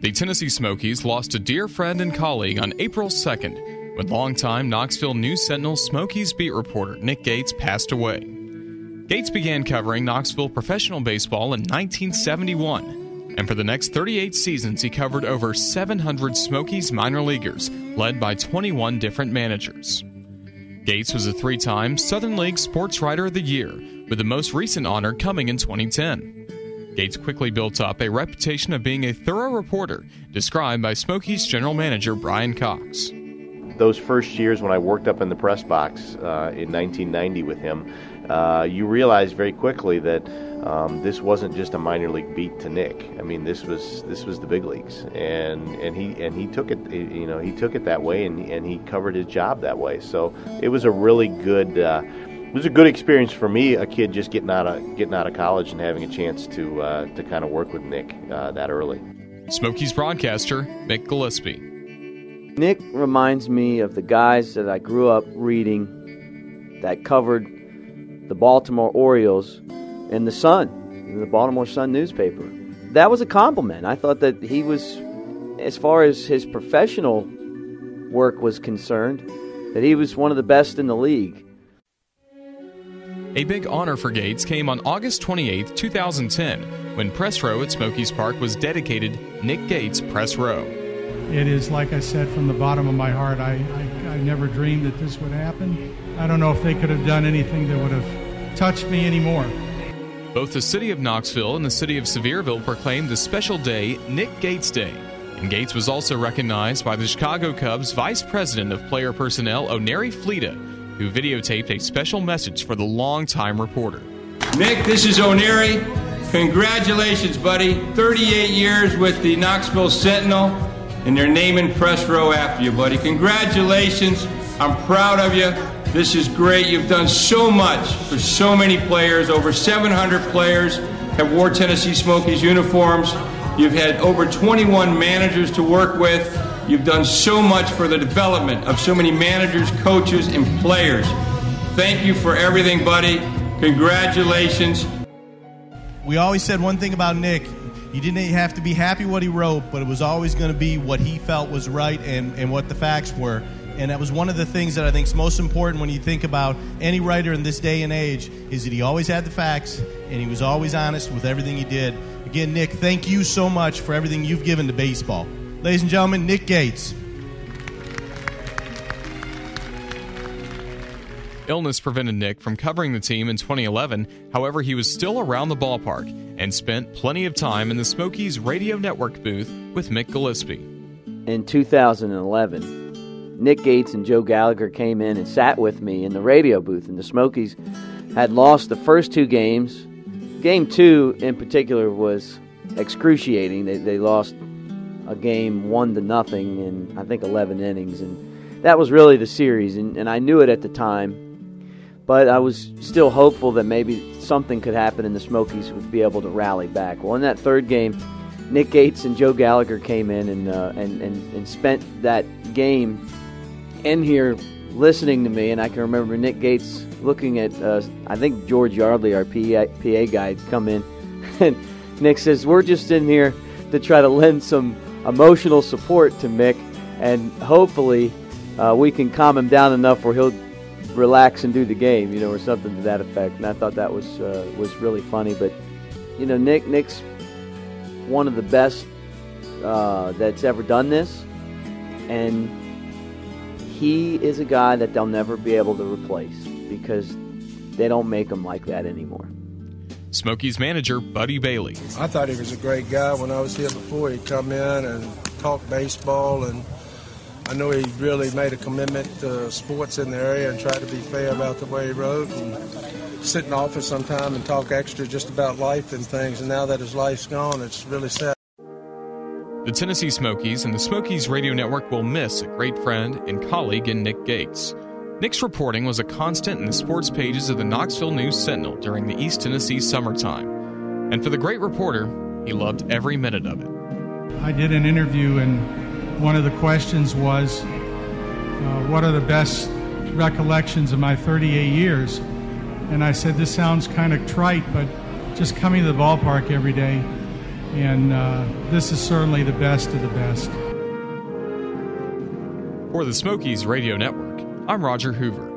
The Tennessee Smokies lost a dear friend and colleague on April 2nd when longtime Knoxville News Sentinel Smokies beat reporter Nick Gates passed away. Gates began covering Knoxville professional baseball in 1971, and for the next 38 seasons he covered over 700 Smokies minor leaguers, led by 21 different managers. Gates was a three-time Southern League Sports Writer of the Year, with the most recent honor coming in 2010. Gates quickly built up a reputation of being a thorough reporter, described by Smokies general manager Brian Cox. Those first years when I worked up in the press box in 1990 with him, you realized very quickly that this wasn't just a minor league beat to Nick. I mean, this was the big leagues, and he took it. He took it that way, and he covered his job that way. So it was a really good. It was a good experience for me, a kid just getting out of college and having a chance to kind of work with Nick that early. Smokies broadcaster Mick Gillespie. Nick reminds me of the guys that I grew up reading that covered the Baltimore Orioles in the Sun, the Baltimore Sun newspaper. That was a compliment. I thought that he was, as far as his professional work was concerned, that he was one of the best in the league. A big honor for Gates came on August 28, 2010, when Press Row at Smokies Park was dedicated Nick Gates Press Row. It is, like I said, from the bottom of my heart, I never dreamed that this would happen. I don't know if they could have done anything that would have touched me anymore. Both the city of Knoxville and the city of Sevierville proclaimed the special day Nick Gates Day, and Gates was also recognized by the Chicago Cubs Vice President of Player Personnel, Oneri Fleta, who videotaped a special message for the longtime reporter. Nick, this is Oneri. Congratulations, buddy. 38 years with the Knoxville Sentinel, and they're naming Press Row after you, buddy. Congratulations. I'm proud of you. This is great. You've done so much for so many players. Over 700 players have wore Tennessee Smokies uniforms. You've had over 21 managers to work with. You've done so much for the development of so many managers, coaches, and players. Thank you for everything, buddy. Congratulations. We always said one thing about Nick. You didn't have to be happy what he wrote, but it was always going to be what he felt was right and what the facts were. And that was one of the things that I think is most important when you think about any writer in this day and age, is that he always had the facts and he was always honest with everything he did. Again, Nick, thank you so much for everything you've given to baseball. Ladies and gentlemen, Nick Gates. Illness prevented Nick from covering the team in 2011. However, he was still around the ballpark and spent plenty of time in the Smokies radio network booth with Mick Gillespie. In 2011, Nick Gates and Joe Gallagher came in and sat with me in the radio booth, and the Smokies had lost the first two games. Game 2 in particular was excruciating. They lost a game 1-0 in, I think, 11 innings, and that was really the series, and I knew it at the time, but I was still hopeful that maybe something could happen and the Smokies would be able to rally back. Well, in that third game, Nick Gates and Joe Gallagher came in and spent that game in here listening to me, and I can remember Nick Gates looking at, I think George Yardley, our PA guy, come in, and Nick says, "We're just in here to try to lend some emotional support to Mick, and hopefully we can calm him down enough where he'll relax and do the game," or something to that effect. And I thought that was really funny. But Nick's one of the best that's ever done this, and he is a guy that they'll never be able to replace because they don't make them like that anymore. Smokies manager Buddy Bailey. I thought he was a great guy when I was here before. He'd come in and talk baseball, and I know he really made a commitment to sports in the area and tried to be fair about the way he wrote, and sit in office sometime and talk extra just about life and things. And now that his life's gone, it's really sad. The Tennessee Smokies and the Smokies Radio Network will miss a great friend and colleague in Nick Gates. Nick's reporting was a constant in the sports pages of the Knoxville News Sentinel during the East Tennessee summertime. And for the great reporter, he loved every minute of it. I did an interview, and one of the questions was, what are the best recollections of my 38 years? And I said, this sounds kind of trite, but just coming to the ballpark every day, and this is certainly the best of the best. For the Smokies Radio Network, I'm Roger Hoover.